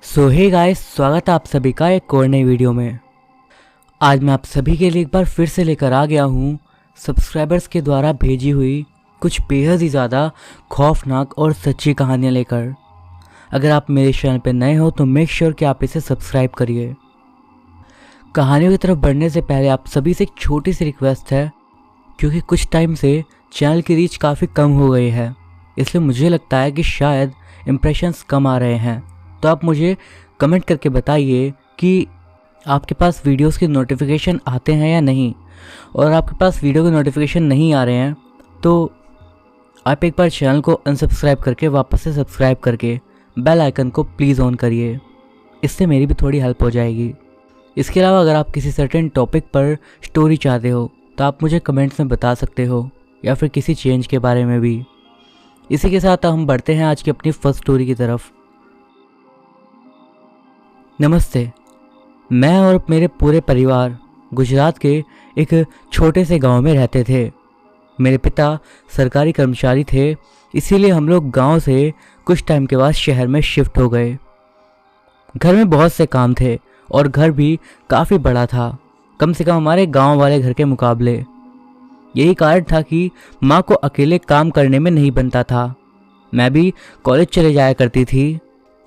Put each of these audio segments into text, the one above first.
सो hey guys, स्वागत है आप सभी का एक और नई वीडियो में। आज मैं आप सभी के लिए एक बार फिर से लेकर आ गया हूँ सब्सक्राइबर्स के द्वारा भेजी हुई कुछ बेहद ही ज़्यादा खौफनाक और सच्ची कहानियाँ लेकर। अगर आप मेरे चैनल पर नए हो तो मेक श्योर कि आप इसे सब्सक्राइब करिए। कहानियों की तरफ बढ़ने से पहले आप सभी से एक छोटी सी रिक्वेस्ट है, क्योंकि कुछ टाइम से चैनल की रीच काफ़ी कम हो गई है, इसलिए मुझे लगता है कि शायद इम्प्रेशंस कम आ रहे हैं। तो आप मुझे कमेंट करके बताइए कि आपके पास वीडियोस की नोटिफिकेशन आते हैं या नहीं, और आपके पास वीडियो के नोटिफिकेशन नहीं आ रहे हैं तो आप एक बार चैनल को अनसब्सक्राइब करके वापस से सब्सक्राइब करके बेल आइकन को प्लीज़ ऑन करिए। इससे मेरी भी थोड़ी हेल्प हो जाएगी। इसके अलावा अगर आप किसी सर्टेन टॉपिक पर स्टोरी चाहते हो तो आप मुझे कमेंट्स में बता सकते हो, या फिर किसी चेंज के बारे में भी। इसी के साथ हम बढ़ते हैं आज की अपनी फर्स्ट स्टोरी की तरफ। नमस्ते, मैं और मेरे पूरे परिवार गुजरात के एक छोटे से गांव में रहते थे। मेरे पिता सरकारी कर्मचारी थे, इसीलिए हम लोग गांव से कुछ टाइम के बाद शहर में शिफ्ट हो गए। घर में बहुत से काम थे और घर भी काफ़ी बड़ा था, कम से कम हमारे गांव वाले घर के मुकाबले। यही कारण था कि माँ को अकेले काम करने में नहीं बनता था। मैं भी कॉलेज चले जाया करती थी,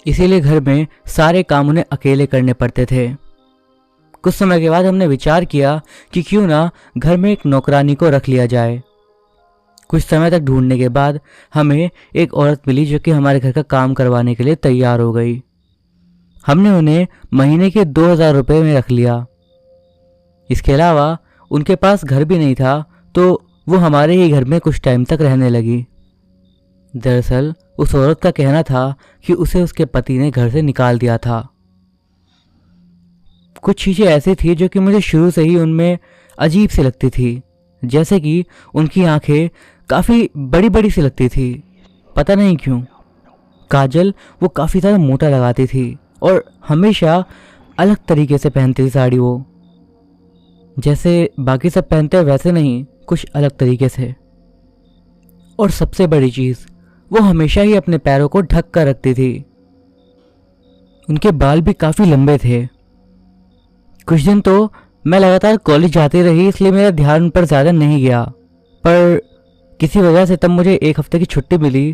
इसीलिए घर में सारे काम उन्हें अकेले करने पड़ते थे। कुछ समय के बाद हमने विचार किया कि क्यों ना घर में एक नौकरानी को रख लिया जाए। कुछ समय तक ढूंढने के बाद हमें एक औरत मिली जो कि हमारे घर का काम करवाने के लिए तैयार हो गई। हमने उन्हें महीने के 2000 रुपये में रख लिया। इसके अलावा उनके पास घर भी नहीं था, तो वो हमारे ही घर में कुछ टाइम तक रहने लगी। दरअसल उस औरत का कहना था कि उसे उसके पति ने घर से निकाल दिया था। कुछ चीज़ें ऐसी थी जो कि मुझे शुरू से ही उनमें अजीब सी लगती थी, जैसे कि उनकी आंखें काफ़ी बड़ी बड़ी सी लगती थी, पता नहीं क्यों। काजल वो काफ़ी ज़्यादा मोटा लगाती थी और हमेशा अलग तरीके से पहनती थी साड़ी। वो जैसे बाकी सब पहनते हैं वैसे नहीं, कुछ अलग तरीके से। और सबसे बड़ी चीज़, वो हमेशा ही अपने पैरों को ढक कर रखती थी। उनके बाल भी काफ़ी लंबे थे। कुछ दिन तो मैं लगातार कॉलेज जाती रही, इसलिए मेरा ध्यान उन पर ज़्यादा नहीं गया। पर किसी वजह से तब मुझे एक हफ्ते की छुट्टी मिली,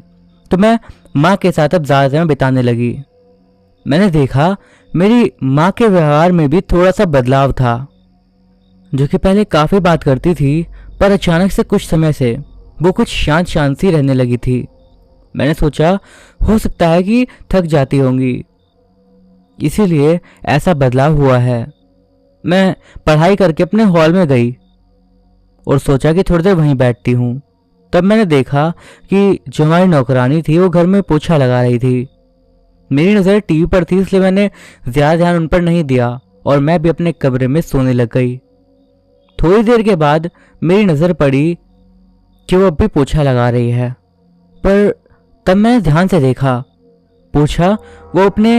तो मैं माँ के साथ अब ज़्यादा समय बिताने लगी। मैंने देखा मेरी माँ के व्यवहार में भी थोड़ा सा बदलाव था। जो कि पहले काफ़ी बात करती थी, पर अचानक से कुछ समय से वो कुछ शांत शांत सी रहने लगी थी। मैंने सोचा हो सकता है कि थक जाती होंगी, इसीलिए ऐसा बदलाव हुआ है। मैं पढ़ाई करके अपने हॉल में गई और सोचा कि थोड़ी देर वहीं बैठती हूँ। तब मैंने देखा कि जो हमारी नौकरानी थी वो घर में पोछा लगा रही थी। मेरी नज़र टीवी पर थी, इसलिए मैंने ज़्यादा ध्यान उन पर नहीं दिया और मैं भी अपने कमरे में सोने लग गई। थोड़ी देर के बाद मेरी नज़र पड़ी कि वो अब भी पोछा लगा रही है, पर तब मैंने ध्यान से देखा पोछा वो अपने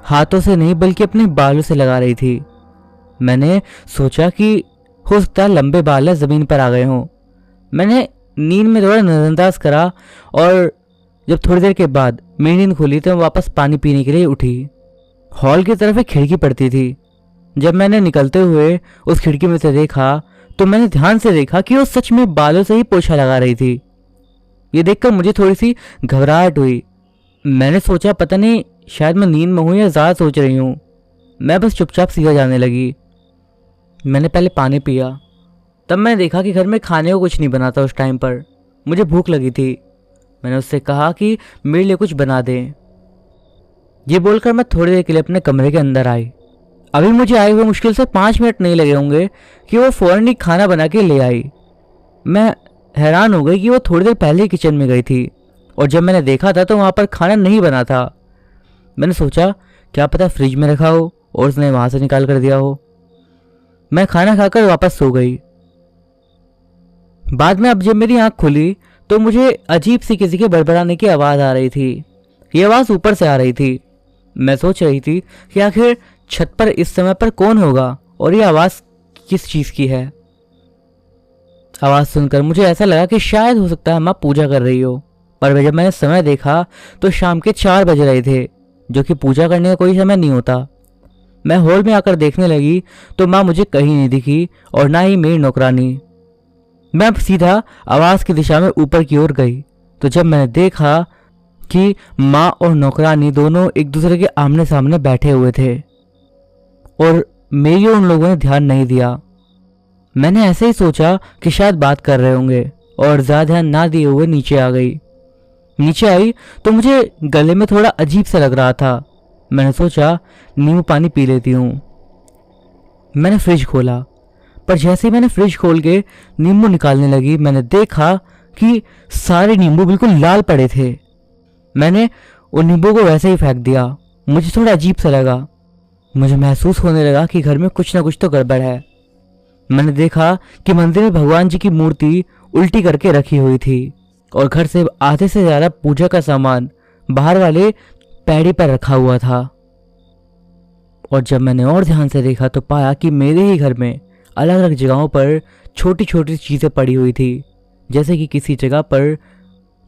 हाथों से नहीं बल्कि अपने बालों से लगा रही थी। मैंने सोचा कि हो सकता है लंबे बाल ज़मीन पर आ गए हों। मैंने नींद में थोड़ा नज़रअंदाज करा और जब थोड़ी देर के बाद मेरी नींद खुली तो मैं वापस पानी पीने के लिए उठी। हॉल की तरफ एक खिड़की पड़ती थी। जब मैंने निकलते हुए उस खिड़की में से देखा तो मैंने ध्यान से देखा कि वो सच में बालों से ही पोछा लगा रही थी। ये देखकर मुझे थोड़ी सी घबराहट हुई। मैंने सोचा पता नहीं शायद मैं नींद में हूँ या ज़्यादा सोच रही हूँ। मैं बस चुपचाप सीधा जाने लगी। मैंने पहले पानी पिया, तब मैंने देखा कि घर में खाने को कुछ नहीं बना था। उस टाइम पर मुझे भूख लगी थी। मैंने उससे कहा कि मेरे लिए कुछ बना दे। ये बोलकर मैं थोड़ी देर के लिए अपने कमरे के अंदर आई। अभी मुझे आए हुए मुश्किल से 5 मिनट नहीं लगे होंगे कि वो फ़ौरन ही खाना बना के ले आई। मैं हैरान हो गई कि वो थोड़ी देर पहले ही किचन में गई थी, और जब मैंने देखा था तो वहाँ पर खाना नहीं बना था। मैंने सोचा क्या पता फ्रिज में रखा हो और उसने वहाँ से निकाल कर दिया हो। मैं खाना खाकर वापस सो गई। बाद में अब जब मेरी आँख खुली तो मुझे अजीब सी किसी के बड़बड़ाने की आवाज़ आ रही थी। ये आवाज़ ऊपर से आ रही थी। मैं सोच रही थी कि आखिर छत पर इस समय पर कौन होगा और ये आवाज़ किस चीज़ की है। आवाज़ सुनकर मुझे ऐसा लगा कि शायद हो सकता है माँ पूजा कर रही हो, पर जब मैंने समय देखा तो शाम के 4 बज रहे थे। जो कि पूजा करने का कोई समय नहीं होता। मैं हॉल में आकर देखने लगी तो माँ मुझे कहीं नहीं दिखी और ना ही मेरी नौकरानी। मैं सीधा आवाज की दिशा में ऊपर की ओर गई तो जब मैंने देखा कि माँ और नौकरानी दोनों एक दूसरे के आमने सामने बैठे हुए थे और मेरी उन लोगों ने ध्यान नहीं दिया। मैंने ऐसे ही सोचा कि शायद बात कर रहे होंगे और ज़्यादा ध्यान ना दिए हुए नीचे आ गई। नीचे आई तो मुझे गले में थोड़ा अजीब सा लग रहा था। मैंने सोचा नींबू पानी पी लेती हूँ। मैंने फ्रिज खोला, पर जैसे ही मैंने फ्रिज खोल के नींबू निकालने लगी मैंने देखा कि सारे नींबू बिल्कुल लाल पड़े थे। मैंने उन नींबू को वैसे ही फेंक दिया। मुझे थोड़ा अजीब सा लगा। मुझे महसूस होने लगा कि घर में कुछ ना कुछ तो गड़बड़ है। मैंने देखा कि मंदिर में भगवान जी की मूर्ति उल्टी करके रखी हुई थी और घर से आधे से ज़्यादा पूजा का सामान बाहर वाले पैड़ी पर रखा हुआ था। और जब मैंने और ध्यान से देखा तो पाया कि मेरे ही घर में अलग अलग जगहों पर छोटी छोटी चीज़ें पड़ी हुई थी, जैसे कि किसी जगह पर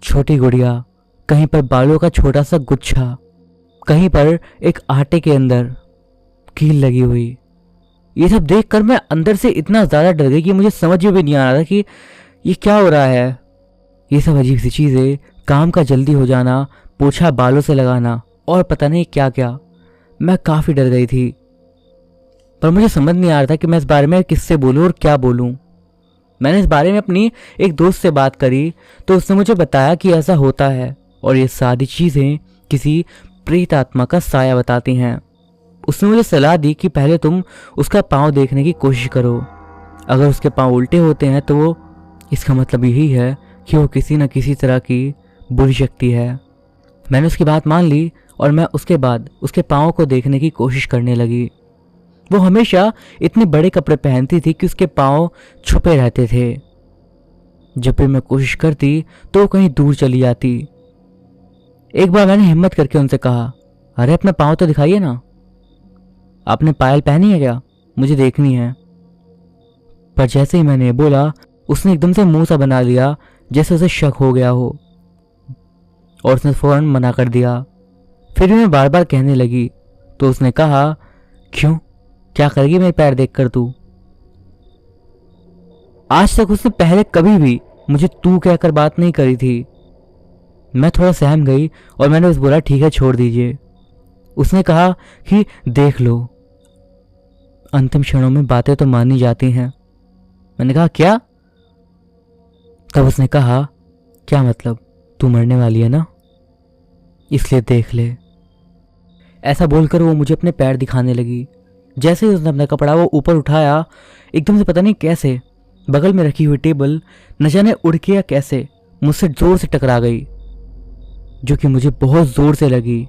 छोटी गुड़िया, कहीं पर बालों का छोटा सा गुच्छा, कहीं पर एक आटे के अंदर कील लगी हुई। ये सब देखकर मैं अंदर से इतना ज़्यादा डर गई कि मुझे समझ में भी नहीं आ रहा था कि ये क्या हो रहा है। ये सब अजीब सी चीज़ें, काम का जल्दी हो जाना, पोछा बालों से लगाना और पता नहीं क्या क्या। मैं काफ़ी डर गई थी, पर मुझे समझ नहीं आ रहा था कि मैं इस बारे में किससे बोलूं और क्या बोलूं। मैंने इस बारे में अपनी एक दोस्त से बात करी तो उसने मुझे बताया कि ऐसा होता है और ये सारी चीज़ें किसी प्रेत आत्मा का साया बताती हैं। उसने मुझे सलाह दी कि पहले तुम उसका पाँव देखने की कोशिश करो। अगर उसके पाँव उल्टे होते हैं तो वो इसका मतलब यही है कि वो किसी न किसी तरह की बुरी शक्ति है। मैंने उसकी बात मान ली और मैं उसके बाद उसके पाँव को देखने की कोशिश करने लगी। वो हमेशा इतने बड़े कपड़े पहनती थी कि उसके पाँव छुपे रहते थे। जब भी मैं कोशिश करती तो वो कहीं दूर चली जाती। एक बार मैंने हिम्मत करके उनसे कहा, अरे अपना पाँव तो दिखाइए ना, आपने पायल पहनी है क्या, मुझे देखनी है। पर जैसे ही मैंने बोला उसने एकदम से मुंह सा बना लिया जैसे उसे शक हो गया हो और उसने फौरन मना कर दिया। फिर भी मैं बार बार कहने लगी तो उसने कहा, क्यों, क्या करेगी मेरे पैर देखकर तू। आज तक उसने पहले कभी भी मुझे तू कहकर बात नहीं करी थी। मैं थोड़ा सहम गई और मैंने उसे बोला, ठीक है छोड़ दीजिए। उसने कहा कि देख लो, अंतिम क्षणों में बातें तो मानी जाती हैं। मैंने कहा क्या? तब उसने कहा, क्या मतलब, तू मरने वाली है ना, इसलिए देख ले। ऐसा बोलकर वो मुझे अपने पैर दिखाने लगी। जैसे ही उसने अपना कपड़ा वो ऊपर उठाया, एकदम से पता नहीं कैसे बगल में रखी हुई टेबल न जाने उड़ के या कैसे मुझसे जोर से टकरा गई, जो कि मुझे बहुत जोर से लगी।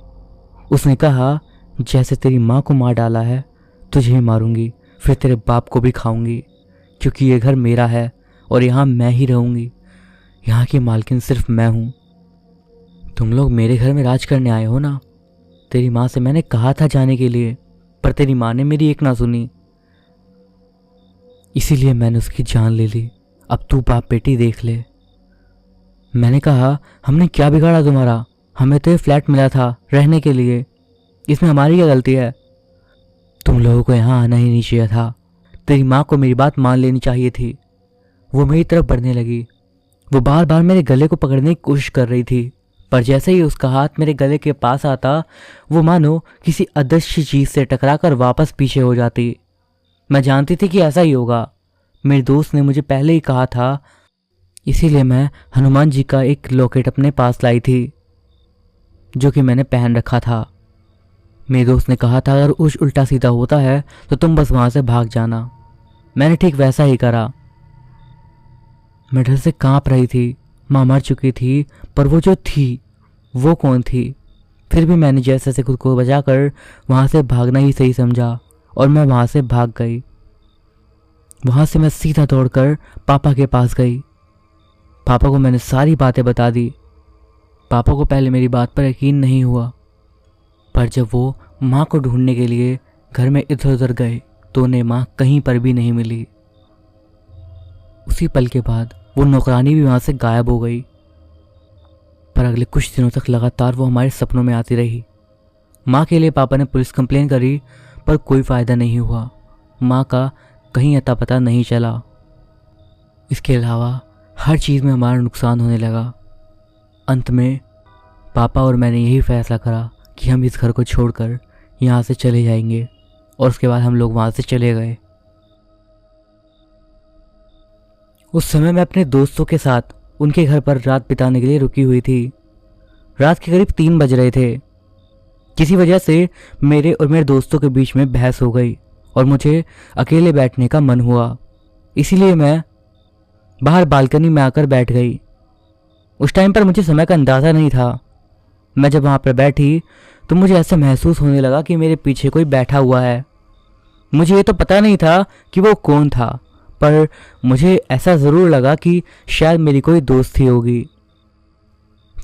उसने कहा, जैसे तेरी माँ को मार डाला है तुझे ही मारूंगी, फिर तेरे बाप को भी खाऊंगी, क्योंकि ये घर मेरा है और यहाँ मैं ही रहूंगी। यहाँ की मालकिन सिर्फ मैं हूँ। तुम लोग मेरे घर में राज करने आए हो ना। तेरी माँ से मैंने कहा था जाने के लिए, पर तेरी माँ ने मेरी एक ना सुनी, इसीलिए मैंने उसकी जान ले ली। अब तू बाप बेटी देख ले। मैंने कहा, हमने क्या बिगाड़ा तुम्हारा, हमें तो ये फ्लैट मिला था रहने के लिए, इसमें हमारी क्या गलती है। तुम लोगों को यहाँ आना ही नहीं चाहिए था। तेरी माँ को मेरी बात मान लेनी चाहिए थी। वो मेरी तरफ बढ़ने लगी। वो बार बार मेरे गले को पकड़ने की कोशिश कर रही थी, पर जैसे ही उसका हाथ मेरे गले के पास आता वो मानो किसी अदृश्य चीज से टकराकर वापस पीछे हो जाती। मैं जानती थी कि ऐसा ही होगा। मेरे दोस्त ने मुझे पहले ही कहा था, इसीलिए मैं हनुमान जी का एक लॉकेट अपने पास लाई थी, जो कि मैंने पहन रखा था। मेरे दोस्त ने कहा था, अगर कुछ उल्टा सीधा होता है तो तुम बस वहां से भाग जाना। मैंने ठीक वैसा ही करा। मैं डर से कांप रही थी। माँ मर चुकी थी, पर वो जो थी वो कौन थी। फिर भी मैंने जैसे से खुद को बचाकर वहाँ से भागना ही सही समझा और मैं वहाँ से भाग गई। वहाँ से मैं सीधा दौड़कर पापा के पास गई। पापा को मैंने सारी बातें बता दी। पापा को पहले मेरी बात पर यकीन नहीं हुआ, पर जब वो माँ को ढूंढने के लिए घर में इधर उधर गए तो उन्हें माँ कहीं पर भी नहीं मिली। उसी पल के बाद वो नौकरानी भी वहाँ से गायब हो गई। पर अगले कुछ दिनों तक लगातार वो हमारे सपनों में आती रही माँ के लिए पापा ने पुलिस कंप्लेन करी, पर कोई फ़ायदा नहीं हुआ। माँ का कहीं अता पता नहीं चला। इसके अलावा हर चीज़ में हमारा नुकसान होने लगा। अंत में पापा और मैंने यही फैसला करा कि हम इस घर को छोड़कर यहाँ से चले जाएंगे, और उसके बाद हम लोग वहाँ से चले गए। उस समय मैं अपने दोस्तों के साथ उनके घर पर रात बिताने के लिए रुकी हुई थी। रात के करीब 3 बज रहे थे। किसी वजह से मेरे और मेरे दोस्तों के बीच में बहस हो गई और मुझे अकेले बैठने का मन हुआ। इसीलिए मैं बाहर बालकनी में आकर बैठ गई। उस टाइम पर मुझे समय का अंदाज़ा नहीं था। मैं जब वहाँ पर बैठी तो मुझे ऐसा महसूस होने लगा कि मेरे पीछे कोई बैठा हुआ है। मुझे ये तो पता नहीं था कि वो कौन था, पर मुझे ऐसा ज़रूर लगा कि शायद मेरी कोई दोस्त ही होगी।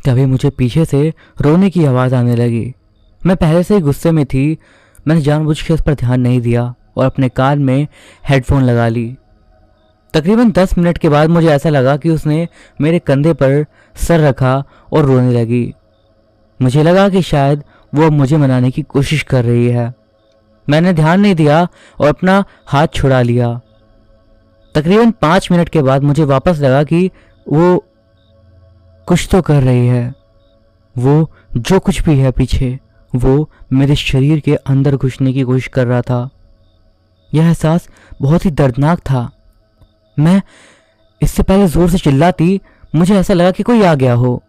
तभी मुझे पीछे से रोने की आवाज़ आने लगी। मैं पहले से ही गुस्से में थी। मैंने जानबूझ के उस पर ध्यान नहीं दिया और अपने कान में हेडफोन लगा ली। तकरीबन 10 मिनट के बाद मुझे ऐसा लगा कि उसने मेरे कंधे पर सर रखा और रोने लगी। मुझे लगा कि शायद वो मुझे मनाने की कोशिश कर रही है। मैंने ध्यान नहीं दिया और अपना हाथ छुड़ा लिया। तकरीबन 5 मिनट के बाद मुझे वापस लगा कि वो कुछ तो कर रही है। वो जो कुछ भी है पीछे, वो मेरे शरीर के अंदर घुसने की कोशिश कर रहा था। यह एहसास बहुत ही दर्दनाक था। मैं इससे पहले जोर से चिल्लाती, मुझे ऐसा लगा कि कोई आ गया हो।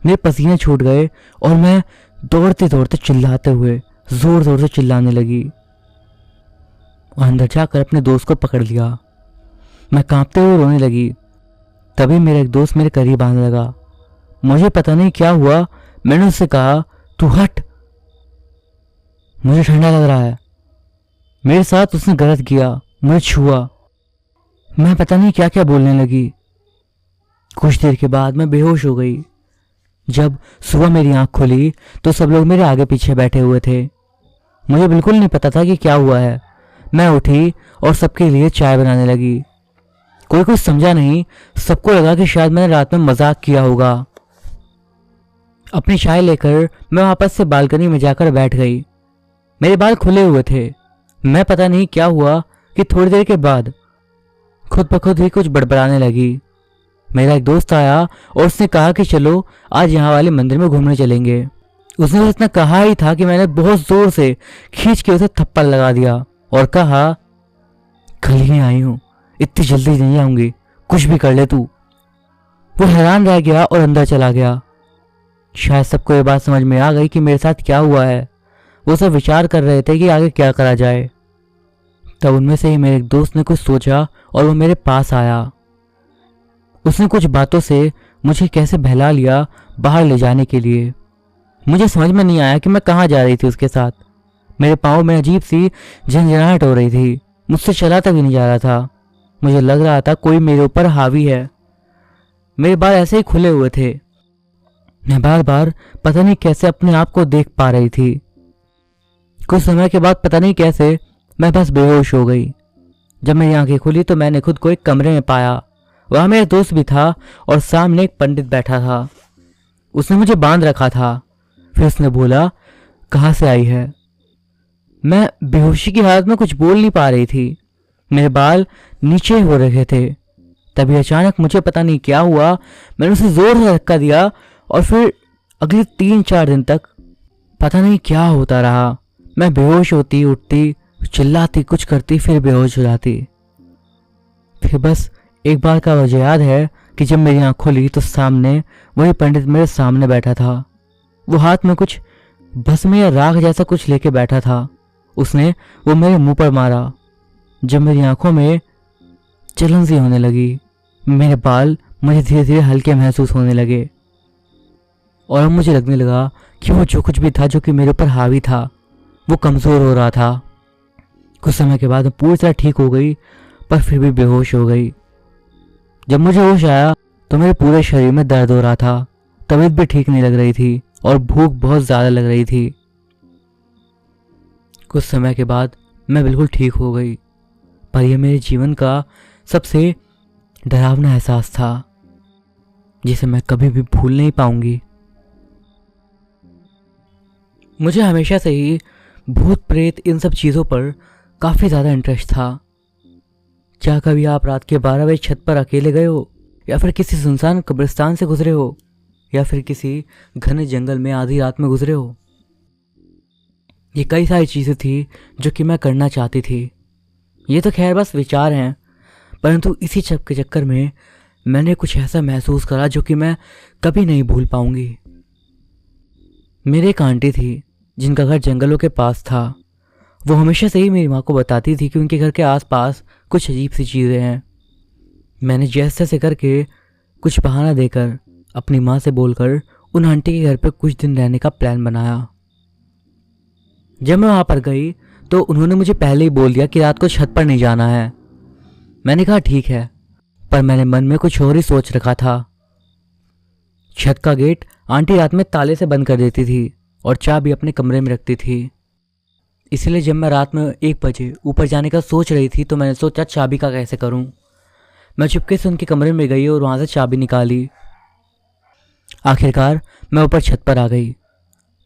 मेरे पसीने छूट गए और मैं दौड़ते दौड़ते चिल्लाते हुए जोर जोर से चिल्लाने लगी और अंदर जाकर अपने दोस्त को पकड़ लिया। मैं कांपते हुए रोने लगी। तभी मेरा एक दोस्त मेरे करीब आने लगा। मुझे पता नहीं क्या हुआ, मैंने उससे कहा, तू हट, मुझे ठंडा लग रहा है। मेरे साथ उसने गलत किया, मुझे छुआ। मैं पता नहीं क्या क्या बोलने लगी। कुछ देर के बाद मैं बेहोश हो गई। जब सुबह मेरी आंख खुली तो सब लोग मेरे आगे पीछे बैठे हुए थे। मुझे बिल्कुल नहीं पता था कि क्या हुआ है। मैं उठी और सबके लिए चाय बनाने लगी। कोई कुछ समझा नहीं। सबको लगा कि शायद मैंने रात में मजाक किया होगा। अपनी चाय लेकर मैं वापस से बालकनी में जाकर बैठ गई। मेरे बाल खुले हुए थे। मैं पता नहीं क्या हुआ कि थोड़ी देर के बाद खुद ब खुद ही कुछ बड़बड़ाने लगी। मेरा एक दोस्त आया और उसने कहा कि चलो आज यहाँ वाले मंदिर में घूमने चलेंगे। उसने बस इतना कहा ही था कि मैंने बहुत जोर से खींच के उसे थप्पड़ लगा दिया और कहा, कल ही आई हूँ, इतनी जल्दी नहीं आऊंगी, कुछ भी कर ले तू। वो हैरान रह गया और अंदर चला गया। शायद सबको ये बात समझ में आ गई कि मेरे साथ क्या हुआ है। वो सब विचार कर रहे थे कि आगे क्या करा जाए। तब उनमें से ही मेरे एक दोस्त ने कुछ सोचा और वो मेरे पास आया। उसने कुछ बातों से मुझे कैसे बहला लिया बाहर ले जाने के लिए। मुझे समझ में नहीं आया कि मैं कहाँ जा रही थी उसके साथ। मेरे पाँव में अजीब सी झंझनाहट हो रही थी। मुझसे चला तक भी नहीं जा रहा था। मुझे लग रहा था कोई मेरे ऊपर हावी है। मेरे बाल ऐसे ही खुले हुए थे। मैं बार बार पता नहीं कैसे अपने आप को देख पा रही थी। कुछ समय के बाद पता नहीं कैसे मैं बस बेहोश हो गई। जब मेरी आंखें खुली तो मैंने खुद को एक कमरे में पाया। वहाँ मेरा दोस्त भी था और सामने एक पंडित बैठा था। उसने मुझे बांध रखा था। फिर उसने बोला, कहाँ से आई है? मैं बेहोशी की हालत में कुछ बोल नहीं पा रही थी। मेरे बाल नीचे हो रखे थे। तभी अचानक मुझे पता नहीं क्या हुआ, मैंने उसे जोर से धक्का दिया और फिर अगले 3-4 दिन तक पता नहीं क्या होता रहा। मैं बेहोश होती, उठती, चिल्लाती, कुछ करती, फिर बेहोश हो जाती। फिर बस एक बार का वजह याद है कि जब मेरी आँख खुली तो सामने वही पंडित मेरे सामने बैठा था। वो हाथ में कुछ भस्म या राख जैसा कुछ लेके बैठा था। उसने वो मेरे मुंह पर मारा। जब मेरी आंखों में जलन सी होने लगी, मेरे बाल मुझे धीरे धीरे हल्के महसूस होने लगे और अब मुझे लगने लगा कि वो जो कुछ भी था जो कि मेरे ऊपर हावी था वो कमज़ोर हो रहा था। कुछ समय के बाद मैं पूरी तरह ठीक हो गई, पर फिर भी बेहोश हो गई। जब मुझे होश आया तो मेरे पूरे शरीर में दर्द हो रहा था। तबीयत भी ठीक नहीं लग रही थी और भूख बहुत ज़्यादा लग रही थी। कुछ समय के बाद मैं बिल्कुल ठीक हो गई, पर यह मेरे जीवन का सबसे डरावना एहसास था जिसे मैं कभी भी भूल नहीं पाऊंगी। मुझे हमेशा से ही भूत प्रेत इन सब चीज़ों पर काफ़ी ज़्यादा इंटरेस्ट था। क्या कभी आप रात के 12 बजे छत पर अकेले गए हो, या फिर किसी सुनसान कब्रिस्तान से गुजरे हो, या फिर किसी घने जंगल में आधी रात में गुजरे हो? ये कई सारी चीज़ें थी जो कि मैं करना चाहती थी। ये तो खैर बस विचार हैं, परंतु इसी चप के चक्कर में मैंने कुछ ऐसा महसूस करा जो कि मैं कभी नहीं भूल पाऊंगी। मेरी एक आंटी थी जिनका घर जंगलों के पास था। वो हमेशा से ही मेरी माँ को बताती थी कि उनके घर के आसपास कुछ अजीब सी चीज़ें हैं। मैंने जैसे तैसे करके कुछ बहाना देकर अपनी माँ से बोलकर उन आंटी के घर पर कुछ दिन रहने का प्लान बनाया। जब मैं वहाँ पर गई तो उन्होंने मुझे पहले ही बोल दिया कि रात को छत पर नहीं जाना है। मैंने कहा ठीक है, पर मैंने मन में कुछ और ही सोच रखा था। छत का गेट आंटी रात में ताले से बंद कर देती थी और चाबी अपने कमरे में रखती थी। इसलिए जब मैं रात में 1 बजे ऊपर जाने का सोच रही थी तो मैंने सोचा चाबी का कैसे करूं। मैं चुपके से उनके कमरे में गई और वहां से चाबी निकाली। आखिरकार मैं ऊपर छत पर आ गई।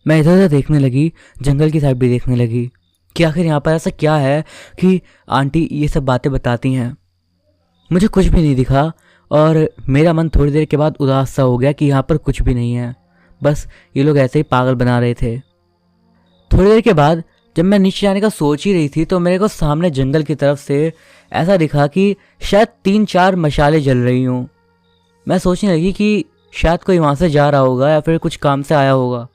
मैं इधर उधर देखने लगी, जंगल की साइड भी देखने लगी कि आखिर यहाँ पर ऐसा क्या है कि आंटी ये सब बातें बताती हैं। मुझे कुछ भी नहीं दिखा और मेरा मन थोड़ी देर के बाद उदास सा हो गया कि यहाँ पर कुछ भी नहीं है, बस ये लोग ऐसे ही पागल बना रहे थे। थोड़ी देर के बाद जब मैं नीचे जाने का सोच ही रही थी तो मेरे को सामने जंगल की तरफ से ऐसा दिखा कि शायद 3-4 मशालें जल रही हों। मैं सोचने लगी कि शायद कोई वहाँ से जा रहा होगा या फिर कुछ काम से आया होगा,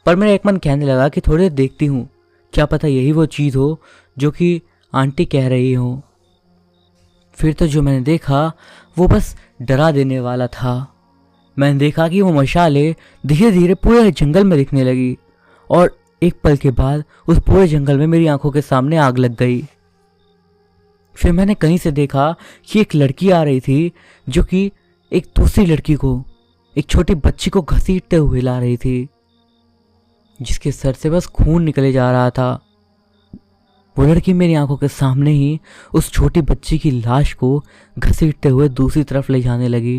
पर मेरा एक मन कहने लगा कि थोड़ी देर देखती हूँ, क्या पता यही वो चीज़ हो जो कि आंटी कह रही हो। फिर तो जो मैंने देखा वो बस डरा देने वाला था। मैंने देखा कि वो मशालें धीरे धीरे पूरे जंगल में दिखने लगी और एक पल के बाद उस पूरे जंगल में मेरी आंखों के सामने आग लग गई। फिर मैंने कहीं से देखा कि एक लड़की आ रही थी जो कि एक दूसरी लड़की को, एक छोटी बच्ची को घसीटते हुए ला रही थी, जिसके सर से बस खून निकले जा रहा था। वो लड़की मेरी आंखों के सामने ही उस छोटी बच्ची की लाश को घसीटते हुए दूसरी तरफ ले जाने लगी।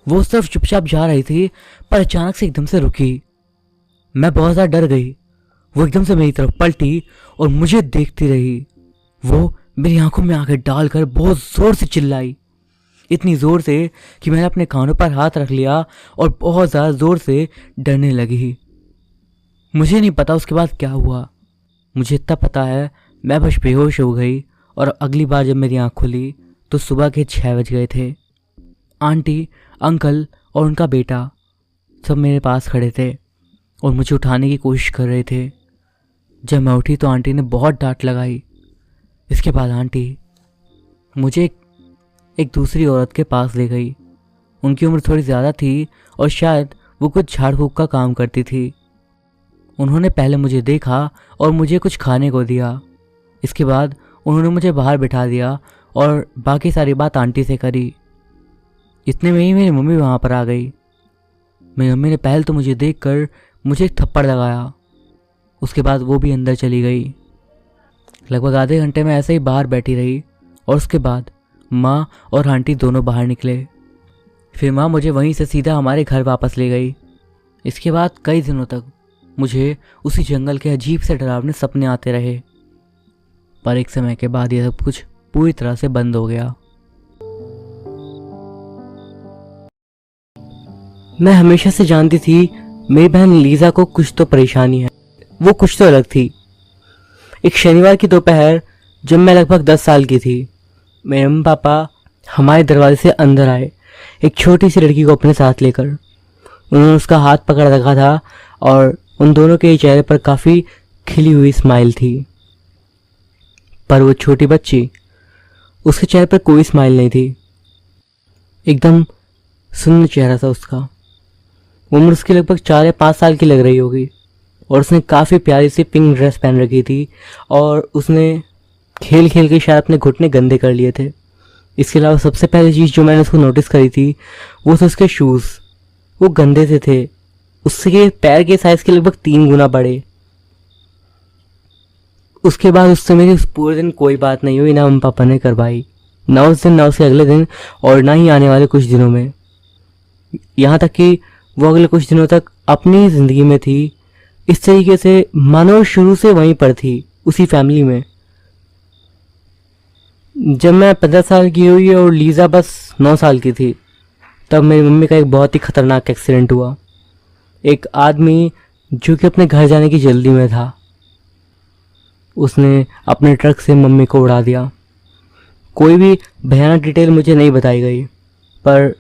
वो उस तरफ चुपचाप जा रही थी पर अचानक से एकदम से रुकी। मैं बहुत ज़्यादा डर गई। वो एकदम से मेरी तरफ पलटी और मुझे देखती रही। वो मेरी आंखों में आंखें डालकर बहुत ज़ोर से चिल्लाई, इतनी ज़ोर से कि मैंने अपने कानों पर हाथ रख लिया और बहुत ज़्यादा ज़ोर से डरने लगी। मुझे नहीं पता उसके बाद क्या हुआ। मुझे इतना पता है मैं बस बेहोश हो गई और अगली बार जब मेरी आँख खुली तो सुबह के 6 बज गए थे। आंटी, अंकल और उनका बेटा सब मेरे पास खड़े थे और मुझे उठाने की कोशिश कर रहे थे। जब मैं उठी तो आंटी ने बहुत डांट लगाई। इसके बाद आंटी मुझे एक दूसरी औरत के पास ले गई। उनकी उम्र थोड़ी ज़्यादा थी और शायद वो कुछ झाड़ फूँक का काम करती थी। उन्होंने पहले मुझे देखा और मुझे कुछ खाने को दिया। इसके बाद उन्होंने मुझे बाहर बिठा दिया और बाकी सारी बात आंटी से करी। इतने में ही मेरी मम्मी वहाँ पर आ गई। मेरी मम्मी ने पहले तो मुझे देखकर मुझे एक थप्पड़ लगाया। उसके बाद वो भी अंदर चली गई। लगभग आधे घंटे में ऐसे ही बाहर बैठी रही और उसके बाद माँ और आंटी दोनों बाहर निकले। फिर माँ मुझे वहीं से सीधा हमारे घर वापस ले गई। इसके बाद कई दिनों तक मुझे उसी जंगल के अजीब से डरावने सपने आते रहे, पर एक समय के बाद यह सब कुछ पूरी तरह से बंद हो गया। मैं हमेशा से जानती थी मेरी बहन लीजा को कुछ तो परेशानी है। वो कुछ तो अलग थी। एक शनिवार की दोपहर जब मैं लगभग 10 साल की थी, मेरे मम्मी पापा हमारे दरवाजे से अंदर आए एक छोटी सी लड़की को अपने साथ लेकर। उन्होंने उसका हाथ पकड़ रखा था और उन दोनों के चेहरे पर काफ़ी खिली हुई स्माइल थी, पर वो छोटी बच्ची, उसके चेहरे पर कोई स्माइल नहीं थी। एकदम सुन्न चेहरा था उसका। उम्र उसकी लगभग 4 या 5 साल की लग रही होगी और उसने काफ़ी प्यारी सी पिंक ड्रेस पहन रखी थी और उसने खेल खेल के शायद अपने घुटने गंदे कर लिए थे। इसके अलावा सबसे पहली चीज़ जो मैंने उसको नोटिस करी थी वो थे उसके शूज़। वो गंदे से थे, उसके पैर के साइज के लगभग 3 गुना बड़े। उसके बाद उससे मेरी उस पूरे दिन कोई बात नहीं हुई, ना मम्मी पापा ने करवाई, ना उस दिन, ना उसके अगले दिन और ना ही आने वाले कुछ दिनों में। यहाँ तक कि वो अगले कुछ दिनों तक अपनी ज़िंदगी में थी इस तरीके से मानो शुरू से वहीं पर थी, उसी फैमिली में। जब मैं 15 साल की हुई और लीज़ा बस 9 साल की थी, तब मेरी मम्मी का एक बहुत ही खतरनाक एक्सीडेंट हुआ। एक आदमी जो कि अपने घर जाने की जल्दी में था, उसने अपने ट्रक से मम्मी को उड़ा दिया। कोई भी भयानक डिटेल मुझे नहीं बताई गई, पर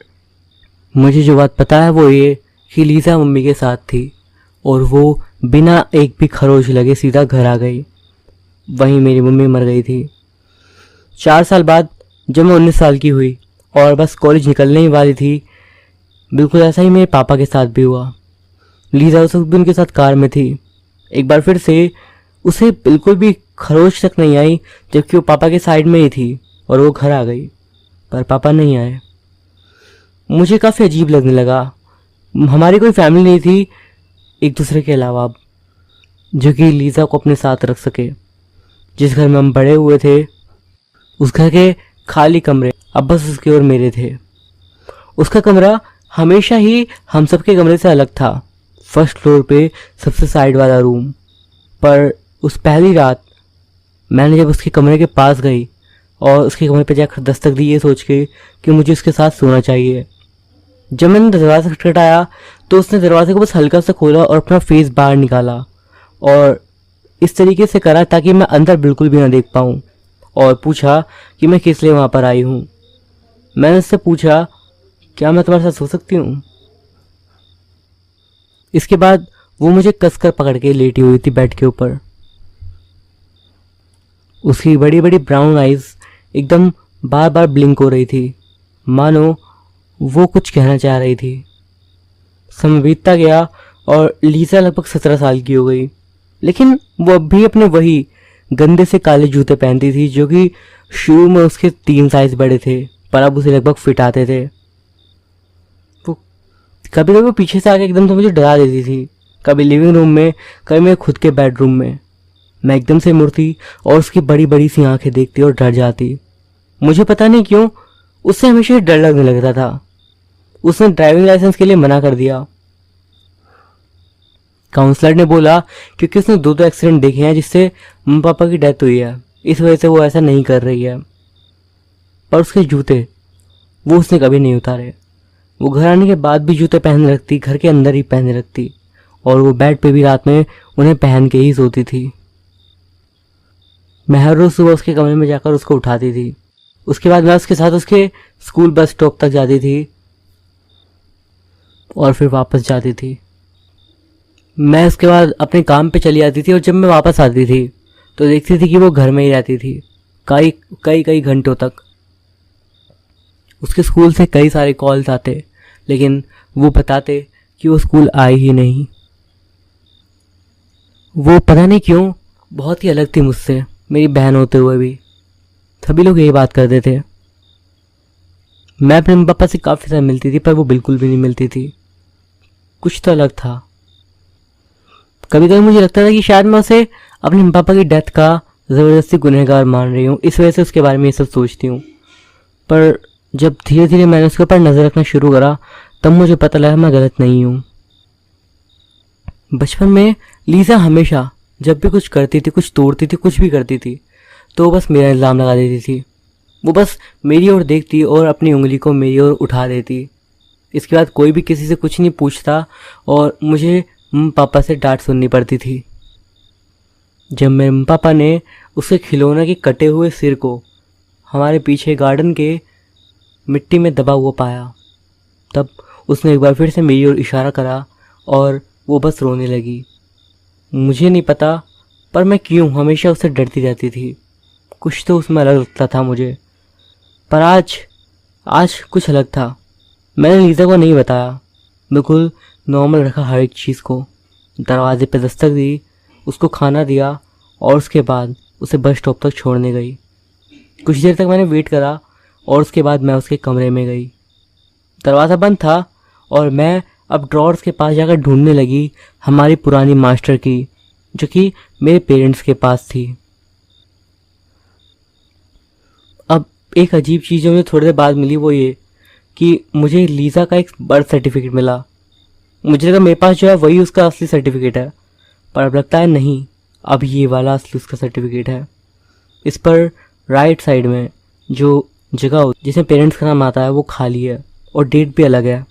मुझे जो बात पता है वो ये कि लीज़ा मम्मी के साथ थी और वो बिना एक भी खरोच लगे सीधा घर आ गई। वहीं मेरी मम्मी मर गई थी। 4 साल बाद जब मैं 19 साल की हुई और बस कॉलेज निकलने ही वाली थी, बिल्कुल ऐसा ही मेरे पापा के साथ भी हुआ। लीज़ा उस वक्त भी उनके साथ कार में थी। एक बार फिर से उसे बिल्कुल भी खरोच तक नहीं आई, जबकि वो पापा के साइड में ही थी और वो घर आ गई, पर पापा नहीं आए। मुझे काफ़ी अजीब लगने लगा। हमारी कोई फैमिली नहीं थी एक दूसरे के अलावा जो कि लीज़ा को अपने साथ रख सके। जिस घर में हम बड़े हुए थे, उस घर के खाली कमरे अब बस उसके और मेरे थे। उसका कमरा हमेशा ही हम सबके कमरे से अलग था, फर्स्ट फ्लोर पे सबसे साइड वाला रूम। पर उस पहली रात मैंने जब उसके कमरे के पास गई और उसके कमरे पे जाकर दस्तक दी, ये सोच के कि मुझे उसके साथ सोना चाहिए। जब मैंने दरवाज़ा खटखटाया तो उसने दरवाजे को बस हल्का सा खोला और अपना फेस बाहर निकाला, और इस तरीके से करा ताकि मैं अंदर बिल्कुल भी ना देख पाऊँ, और पूछा कि मैं किस लिए वहाँ पर आई हूँ। मैंने उससे पूछा, क्या मैं तुम्हारे साथ सो सकती हूँ? इसके बाद वो मुझे कसकर पकड़ के लेटी हुई थी बेड के ऊपर। उसकी बड़ी बड़ी ब्राउन आइज एकदम बार बार ब्लिंक हो रही थी, मानो वो कुछ कहना चाह रही थी। समय बीतता गया और लीज़ा लगभग 17 साल की हो गई, लेकिन वो अब भी अपने वही गंदे से काले जूते पहनती थी जो कि शुरू में उसके 3 साइज बड़े थे, पर अब उसे लगभग फिट आते थे। वो कभी कभी पीछे से आके एकदम से मुझे डरा देती थी, कभी लिविंग रूम में, कभी मेरे खुद के बेडरूम में। मैं एकदम से मुड़ती और उसकी बड़ी बड़ी सी आंखें देखती और डर जाती। मुझे पता नहीं क्यों उससे हमेशा डर लगने लगता था। उसने ड्राइविंग लाइसेंस के लिए मना कर दिया। काउंसलर ने बोला क्योंकि उसने 2 एक्सीडेंट देखे हैं जिससे मम्मी पापा की डेथ हुई है, इस वजह से वो ऐसा नहीं कर रही है। पर उसके जूते वो उसने कभी नहीं उतारे। वो घर आने के बाद भी जूते पहन रखती, घर के अंदर ही पहने रखती, और वो बेड पे भी रात में उन्हें पहन के ही सोती थी। मैं हर रोज सुबह उसके कमरे में जाकर उसको उठाती थी। उसके बाद मैं उसके साथ उसके स्कूल बस स्टॉप तक जाती थी और फिर वापस जाती थी। मैं उसके बाद अपने काम पे चली जाती थी और जब मैं वापस आती थी तो देखती थी कि वो घर में ही रहती थी कई कई कई घंटों तक। उसके स्कूल से कई सारे कॉल्स आते, लेकिन वो बताते कि वो स्कूल आई ही नहीं। वो पता नहीं क्यों बहुत ही अलग थी मुझसे, मेरी बहन होते हुए भी। सभी लोग यही बात करते थे। मैं अपने मम्मी पापा से काफ़ी सारे मिलती थी, पर वो बिल्कुल भी नहीं मिलती थी। कुछ तो अलग था। कभी कभी मुझे लगता था कि शायद मैं उसे अपने मम्मी पापा की डेथ का ज़बरदस्ती गुनहगार मान रही हूँ, इस वजह से उसके बारे में ये सब सोचती हूँ। पर जब धीरे धीरे मैंने उसके ऊपर नज़र रखना शुरू करा, तब मुझे पता लगा मैं गलत नहीं हूँ। बचपन में लीज़ा हमेशा जब भी कुछ करती थी, कुछ तोड़ती थी, कुछ भी करती थी, तो वो बस मेरा इल्ज़ाम लगा देती थी। वो बस मेरी ओर देखती और अपनी उंगली को मेरी ओर उठा देती। इसके बाद कोई भी किसी से कुछ नहीं पूछता और मुझे मम्मी पापा से डांट सुननी पड़ती थी। जब मेरे मम्मी पापा ने उसके खिलौने के कटे हुए सिर को हमारे पीछे गार्डन के मिट्टी में दबा हुआ पाया, तब उसने एक बार फिर से मेरी ओर इशारा करा और वो बस रोने लगी। मुझे नहीं पता, पर मैं क्यों हमेशा उससे डरती रहती थी। कुछ तो उसमें अलग लगता था मुझे। पर आज कुछ अलग था। मैंने लीज़ा को नहीं बताया, बिल्कुल नॉर्मल रखा हर एक चीज़ को। दरवाजे पे दस्तक दी, उसको खाना दिया और उसके बाद उसे बस स्टॉप तक छोड़ने गई। कुछ देर तक मैंने वेट करा और उसके बाद मैं उसके कमरे में गई। दरवाज़ा बंद था और मैं अब ड्रॉर्स के पास जाकर ढूंढने लगी हमारी पुरानी मास्टर की, जो कि मेरे पेरेंट्स के पास थी। अब एक अजीब चीज़ जो मुझे थोड़ी देर बाद मिली वो ये कि मुझे लीज़ा का एक बर्थ सर्टिफिकेट मिला। मुझे लगा मेरे पास जो है वही उसका असली सर्टिफिकेट है, पर अब लगता है नहीं, अब ये वाला असली उसका सर्टिफिकेट है। इस पर राइट साइड में जो जगह जिसमें पेरेंट्स का नाम आता है वो खाली है और डेट भी अलग है।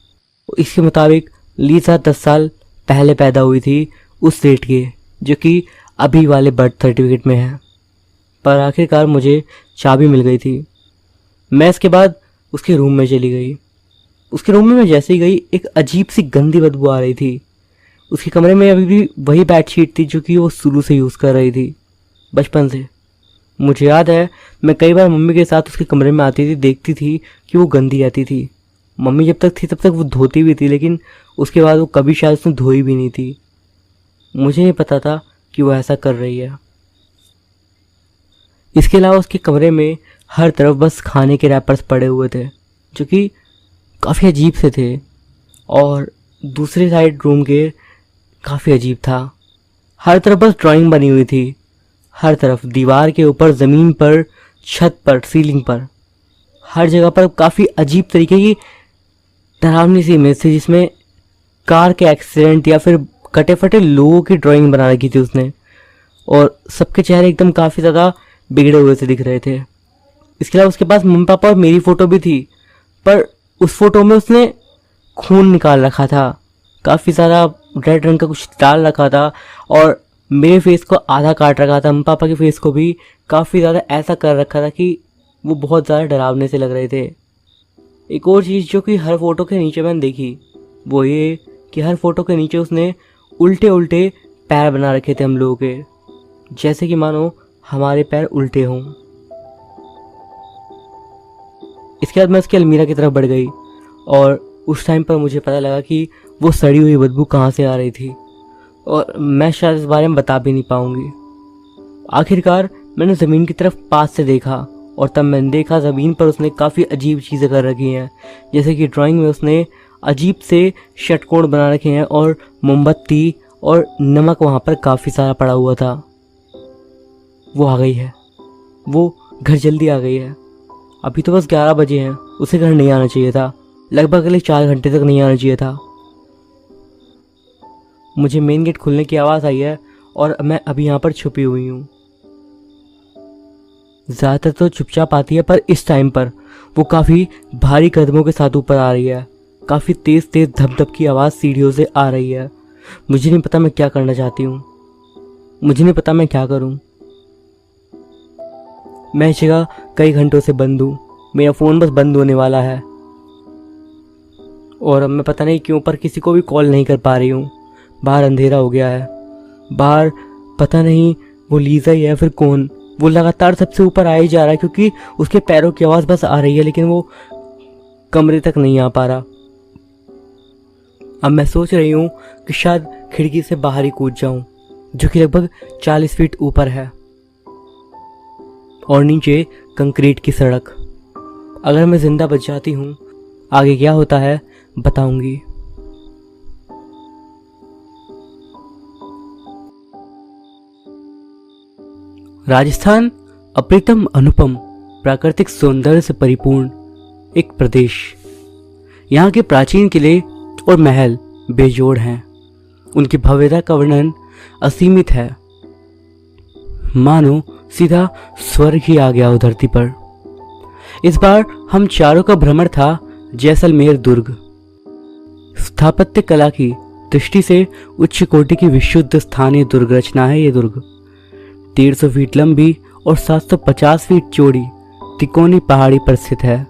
इसके मुताबिक लीसा 10 साल पहले पैदा हुई थी उस डेट के, जो कि अभी वाले बर्थ सर्टिफिकेट में है। पर आखिरकार मुझे चाबी मिल गई थी। मैं इसके बाद उसके रूम में चली गई। उसके रूम में मैं जैसे ही गई, एक अजीब सी गंदी बदबू आ रही थी। उसके कमरे में अभी भी वही बेडशीट थी जो कि वो शुरू से यूज़ कर रही थी, बचपन से। मुझे याद है मैं कई बार मम्मी के साथ उसके कमरे में आती थी, देखती थी कि वो गंदी रहती थी। मम्मी जब तक थी तब तक वो धोती भी थी, लेकिन उसके बाद वो कभी शायद उसने धोई भी नहीं थी। मुझे नहीं पता था कि वो ऐसा कर रही है। इसके अलावा उसके कमरे में हर तरफ बस खाने के रैपर्स पड़े हुए थे जो कि काफ़ी अजीब से थे, और दूसरे साइड रूम के काफ़ी अजीब था। हर तरफ बस ड्राइंग बनी हुई थी, हर तरफ, दीवार के ऊपर, ज़मीन पर, छत पर, सीलिंग पर, हर जगह पर काफ़ी अजीब तरीके की डरावनी सी इमेज थी, जिसमें कार के एक्सीडेंट या फिर कटे फटे लोगों की ड्राइंग बना रखी थी उसने, और सबके चेहरे एकदम काफ़ी ज़्यादा बिगड़े हुए से दिख रहे थे। इसके अलावा उसके पास मम्मी पापा और मेरी फ़ोटो भी थी, पर उस फोटो में उसने खून निकाल रखा था, काफ़ी ज़्यादा रेड रंग का कुछ डाल रखा था, और मेरे फेस को आधा काट रखा था। मम्मी पापा के फेस को भी काफ़ी ज़्यादा ऐसा कर रखा था कि वो बहुत ज़्यादा डरावने से लग रहे थे। एक और चीज़ जो कि हर फोटो के नीचे मैंने देखी, वो ये कि हर फोटो के नीचे उसने उल्टे उल्टे पैर बना रखे थे हम लोगों के, जैसे कि मानो हमारे पैर उल्टे हों। इसके बाद मैं उसकी अलमीरा की तरफ बढ़ गई, और उस टाइम पर मुझे पता लगा कि वो सड़ी हुई बदबू कहाँ से आ रही थी, और मैं शायद इस बारे में बता भी नहीं पाऊंगी। आखिरकार मैंने ज़मीन की तरफ पास से देखा, और तब मैंने देखा ज़मीन पर उसने काफ़ी अजीब चीज़ें कर रखी हैं, जैसे कि ड्राइंग में उसने अजीब से षटकोण बना रखे हैं, और मोमबत्ती और नमक वहाँ पर काफ़ी सारा पड़ा हुआ था। वो आ गई है, वो घर जल्दी आ गई है। अभी तो बस 11 बजे हैं, उसे घर नहीं आना चाहिए था, लगभग अगले 4 घंटे तक नहीं आना चाहिए था। मुझे मेन गेट खुलने की आवाज़ आई है, और मैं अभी यहाँ पर छुपी हुई हूँ। ज़्यादातर तो चुपचाप आती है, पर इस टाइम पर वो काफ़ी भारी कदमों के साथ ऊपर आ रही है। काफ़ी तेज़ तेज़ धप धप की आवाज़ सीढ़ियों से आ रही है। मुझे नहीं पता मैं क्या करना चाहती हूँ, मुझे नहीं पता मैं क्या करूँ। मैं इस जगह कई घंटों से बंद हूँ, मेरा फ़ोन बस बंद होने वाला है, और अब मैं पता नहीं क्यों पर किसी को भी कॉल नहीं कर पा रही हूँ। बाहर अंधेरा हो गया है, बाहर पता नहीं वो लीज़ा ही है फिर कौन। वो लगातार सबसे ऊपर आ ही जा रहा है, क्योंकि उसके पैरों की आवाज़ बस आ रही है, लेकिन वो कमरे तक नहीं आ पा रहा। अब मैं सोच रही हूँ कि शायद खिड़की से बाहर ही कूद जाऊँ, जो कि लगभग 40 फीट ऊपर है, और नीचे कंक्रीट की सड़क। अगर मैं जिंदा बच जाती हूँ, आगे क्या होता है बताऊंगी। राजस्थान अप्रतिम अनुपम प्राकृतिक सौंदर्य से परिपूर्ण एक प्रदेश। यहाँ के प्राचीन किले और महल बेजोड़ हैं, उनकी भव्यता का वर्णन असीमित है, मानो सीधा स्वर्ग ही आ गया हो धरती पर। इस बार हम चारों का भ्रमण था जैसलमेर दुर्ग। स्थापत्य कला की दृष्टि से उच्च कोटि की विशुद्ध स्थानीय दुर्ग रचना है ये दुर्ग। 150 फीट लंबी और 750 फीट चौड़ी तिकोनी पहाड़ी पर स्थित है।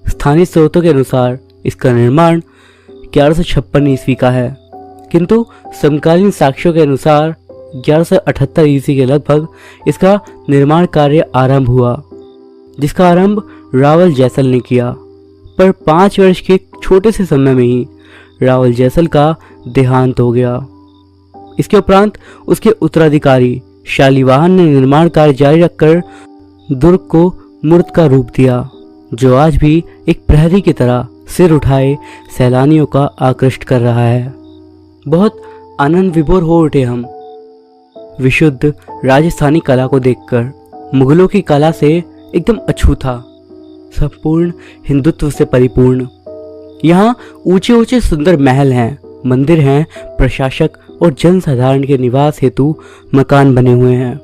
स्थानीय स्रोतों के अनुसार इसका निर्माण 1156 ईस्वी का है, किंतु समकालीन साक्ष्यों के अनुसार 1178 ईस्वी के लगभग इसका निर्माण कार्य आरंभ हुआ, जिसका आरंभ रावल जैसल ने किया। पर 5 वर्ष के छोटे से समय में ही रावल जैसल का देहांत हो गया। इसके उपरांत उसके उत्तराधिकारी शालिवाहन ने निर्माण कार्य जारी रखकर दुर्ग को मूर्त का रूप दिया, जो आज भी एक प्रहरी की तरह सिर उठाए सैलानियों का आकृष्ट कर रहा है। बहुत आनंद विभोर हो उठे हम विशुद्ध राजस्थानी कला को देखकर। मुगलों की कला से एकदम अछूता, संपूर्ण हिंदुत्व से परिपूर्ण। यहाँ ऊंचे ऊंचे सुंदर महल हैं, मंदिर हैं, प्रशासक और जनसाधारण के निवास हेतु मकान बने हुए हैं।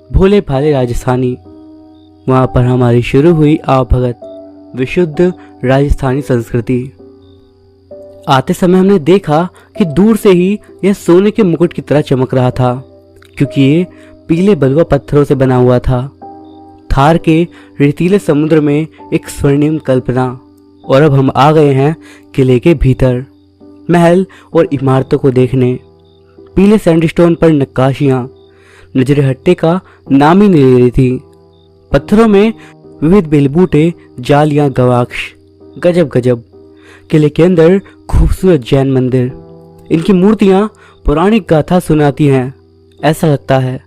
भोले भाले राजस्थानी। वहाँ पर हमारी शुरू हुई आवभगत विशुद्ध राजस्थानी संस्कृति। आते समय हमने देखा कि दूर से ही यह सोने के मुकुट की तरह चमक रहा था, क्योंकि ये पीले बलुआ पत्थरों से बना हुआ था। थार के रेतीले समुद्र में एक स्वर्णिम कल्पना। और अब हम आ गए हैं किले के भीतर, महल और इमारतों को देखने। पीले सैंडस्टोन पर नक्काशियां नजरे हटने का नाम ही नहीं ले रही थी। पत्थरों में विविध बेलबूटे, जालियां, गवाक्ष। गजब गजब। किले के अंदर खूबसूरत जैन मंदिर। इनकी मूर्तियां पौराणिक गाथा सुनाती हैं। ऐसा लगता है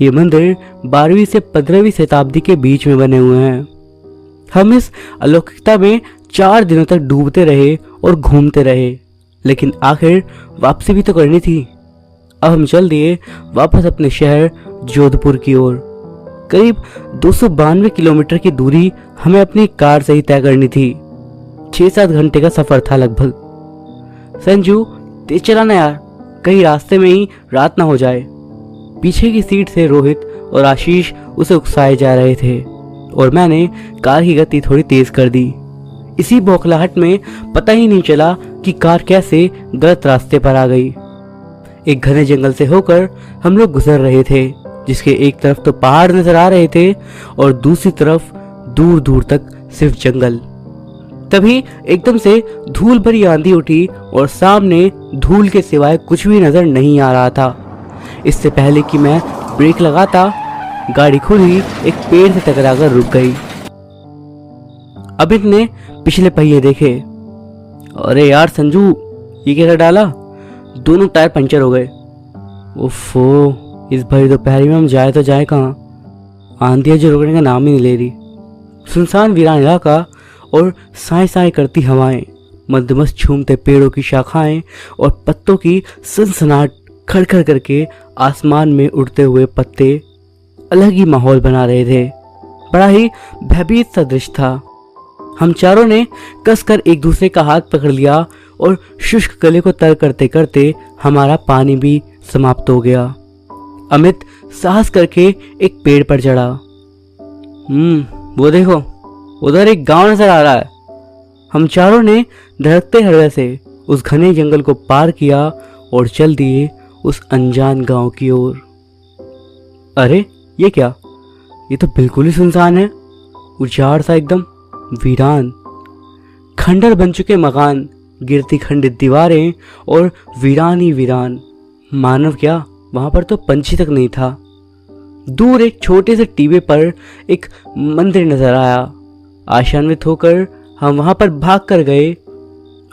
ये मंदिर 12वीं से 15वीं शताब्दी के बीच में बने हुए हैं। हम इस अलौकिकता में 4 दिनों तक डूबते रहे और घूमते रहे, लेकिन आखिर वापसी भी तो करनी थी। अब हम चल दिए वापस अपने शहर जोधपुर की ओर। करीब 292 किलोमीटर की दूरी हमें अपनी कार से ही तय करनी थी। 6-7 घंटे का सफर था लगभग। संजू, तेज चलाना यार, कहीं रास्ते में ही रात ना हो जाए। पीछे की सीट से रोहित और आशीष उसे उकसाए जा रहे थे और मैंने कार की गति थोड़ी तेज कर दी। इसी बौखलाहट में पता ही नहीं चला कि कार कैसे गलत रास्ते पर आ गई। एक घने जंगल से होकर हम लोग गुजर रहे थे, जिसके एक तरफ तो पहाड़ नजर आ रहे थे और दूसरी तरफ दूर दूर तक सिर्फ जंगल। तभी एकदम से धूल भरी आंधी उठी और सामने धूल के सिवाय कुछ भी नजर नहीं आ रहा था। इससे पहले कि मैं ब्रेक लगाता, गाड़ी खुद ही एक पेड़ से टकराकर रुक गई। अमित ने पिछले पहिए देखे। अरे यार संजू, ये क्या कर डाला? दोनों टायर पंचर हो गए। उफ़ो, इस भरी दोपहर में हम जाए तो जाए कहाँ? आंधियाँ जो रुकने का नाम ही नहीं ले रही। सुनसान वीरान इलाका और साए साए करती हवाएं, मध्यमस्त झूमते पेड़ों की शाखाएं और पत्तों की सनसनाहट खड़खड़ करके आसमान में उड़ते हुए पत्ते अलग ही माहौल बना रहे थे। बड़ा ही भयभीत सा दृश्य था। हम चारों ने कसकर एक दूसरे का हाथ पकड़ लिया और शुष्क गले को तर करते करते हमारा पानी भी समाप्त हो गया। अमित साहस करके एक पेड़ पर चढ़ा। वो देखो, उधर एक गांव नजर आ रहा है। हम चारों ने धड़कते हृदय से उस घने जंगल को पार किया और चल दिए उस अनजान गांव की ओर। अरे ये क्या? ये तो बिल्कुल ही सुनसान है। उजाड़ सा एकदम, वीरान, खंडर बन चुके मकान, गिरती खंडित दीवारें और वीरान ही वीरान। मानव क्या, वहां पर तो पंछी तक नहीं था। दूर एक छोटे से टीवे पर एक मंदिर नजर आया। आशान्वित होकर हम वहां पर भाग कर गए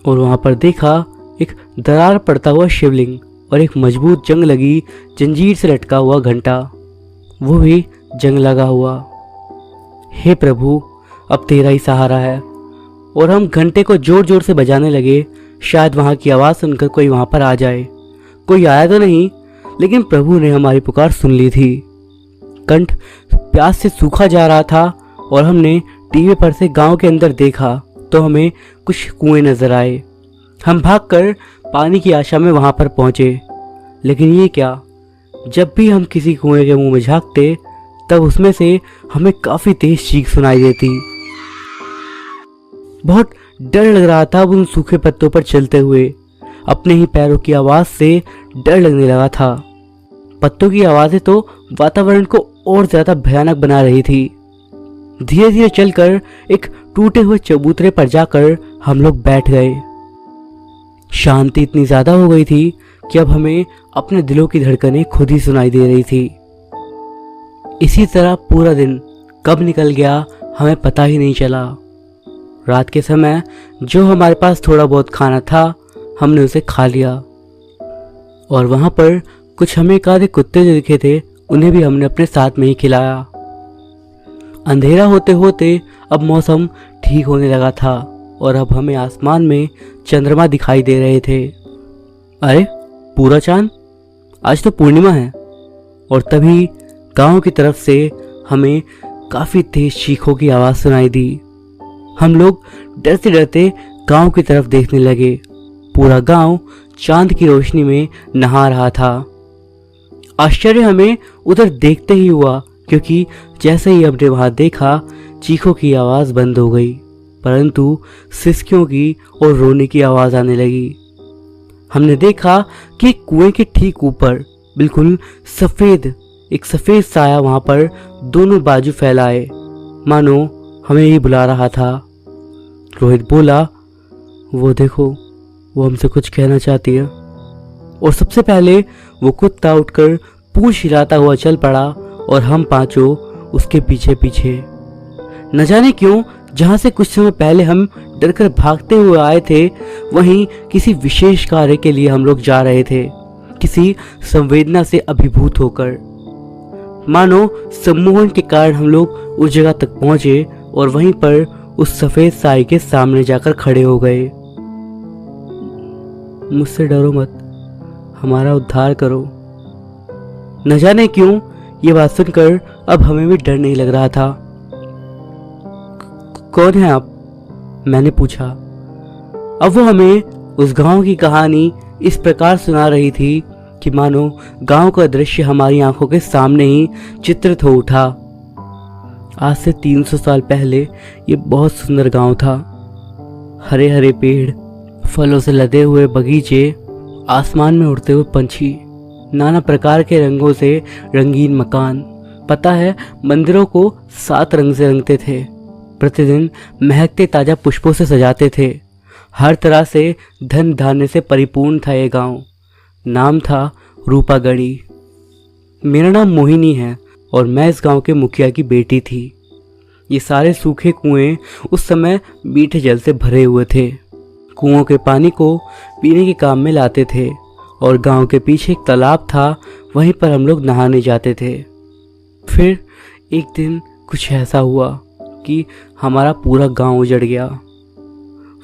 और वहां पर देखा एक दरार पड़ता हुआ शिवलिंग और एक मजबूत जंग लगी जंजीर से लटका हुआ घंटा, वो भी जंग लगा हुआ। हे प्रभु, अब तेरा ही सहारा है। और हम घंटे को जोर जोर से बजाने लगे। शायद वहां की आवाज सुनकर कोई वहां पर आ जाए। कोई आया तो नहीं, लेकिन प्रभु ने हमारी पुकार सुन ली थी। कंठ प्यास से सूखा जा रहा था और हमने टीवी पर से गांव के अंदर देखा तो हमें कुछ कुएं नजर आए। हम भागकर पानी की आशा में वहां पर पहुंचे, लेकिन ये क्या, जब भी हम किसी कुएं के मुंह में झांकते तब उसमें से हमें काफी तेज चीख सुनाई देती। बहुत डर लग रहा था उन सूखे पत्तों पर चलते हुए। अपने ही पैरों की आवाज से डर लगने लगा था। पत्तों की आवाजें तो वातावरण को और ज्यादा भयानक बना रही थी। धीरे धीरे चलकर एक टूटे हुए चबूतरे पर जाकर हम लोग बैठ गए। शांति इतनी ज्यादा हो गई थी कि अब हमें अपने दिलों की धड़कनें खुद ही सुनाई दे रही थी। इसी तरह पूरा दिन कब निकल गया हमें पता ही नहीं चला। रात के समय जो हमारे पास थोड़ा बहुत खाना था हमने उसे खा लिया और वहां पर कुछ हमें एकाधे कुत्ते जो दिखे थे उन्हें भी हमने अपने साथ में ही खिलाया। अंधेरा होते होते अब मौसम ठीक होने लगा था और अब हमें आसमान में चंद्रमा दिखाई दे रहे थे। अरे पूरा चांद, आज तो पूर्णिमा है। और तभी गांव की तरफ से हमें काफी तेज चीखों की आवाज सुनाई दी। हम लोग डरते डरते गांव की तरफ देखने लगे। पूरा गांव चांद की रोशनी में नहा रहा था। आश्चर्य हमें उधर देखते ही हुआ, क्योंकि जैसे ही हमने वहां देखा चीखों की आवाज बंद हो गई, परंतु सिसकियों की और रोने की आवाज आने लगी। हमने देखा कि कुएं के ठीक ऊपर बिल्कुल एक सफेद साया वहां पर दोनों बाजू फैलाए, मानो हमें ही बुला रहा था। रोहित बोला, वो देखो, वो हमसे कुछ कहना चाहती है। और सबसे पहले वो कुत्ता उठकर पूंछ हिलाता हुआ चल पड़ा और हम पांचों उसके पीछे पीछे। न जाने क्यों जहां से कुछ समय पहले हम डरकर भागते हुए आए थे, वहीं किसी विशेष कार्य के लिए हम लोग जा रहे थे, किसी संवेदना से अभिभूत होकर। मानो सम्मोहन के कारण हम लोग उस जगह तक पहुंचे और वहीं पर उस सफेद साई के सामने जाकर खड़े हो गए। मुझसे डरो मत, हमारा उद्धार करो। न जाने क्यों ये बात सुनकर अब हमें भी डर नहीं लग रहा था। कौन है आप? मैंने पूछा। अब वो हमें उस गांव की कहानी इस प्रकार सुना रही थी कि मानो गांव का दृश्य हमारी आंखों के सामने ही चित्रित हो उठा। आज से 300 साल पहले ये बहुत सुंदर गांव था। हरे हरे पेड़, फलों से लदे हुए बगीचे, आसमान में उड़ते हुए पंछी, नाना प्रकार के रंगों से रंगीन मकान। पता है, मंदिरों को 7 रंग से रंगते थे, प्रतिदिन महकते ताजा पुष्पों से सजाते थे। हर तरह से धन धान्य से परिपूर्ण था ये गांव। नाम था रूपागढ़ी। मेरा नाम मोहिनी है और मैं इस गांव के मुखिया की बेटी थी। ये सारे सूखे कुएं उस समय मीठे जल से भरे हुए थे। कुओं के पानी को पीने के काम में लाते थे और गांव के पीछे एक तालाब था, वहीं पर हम लोग नहाने जाते थे। फिर एक दिन कुछ ऐसा हुआ कि हमारा पूरा गांव उजड़ गया।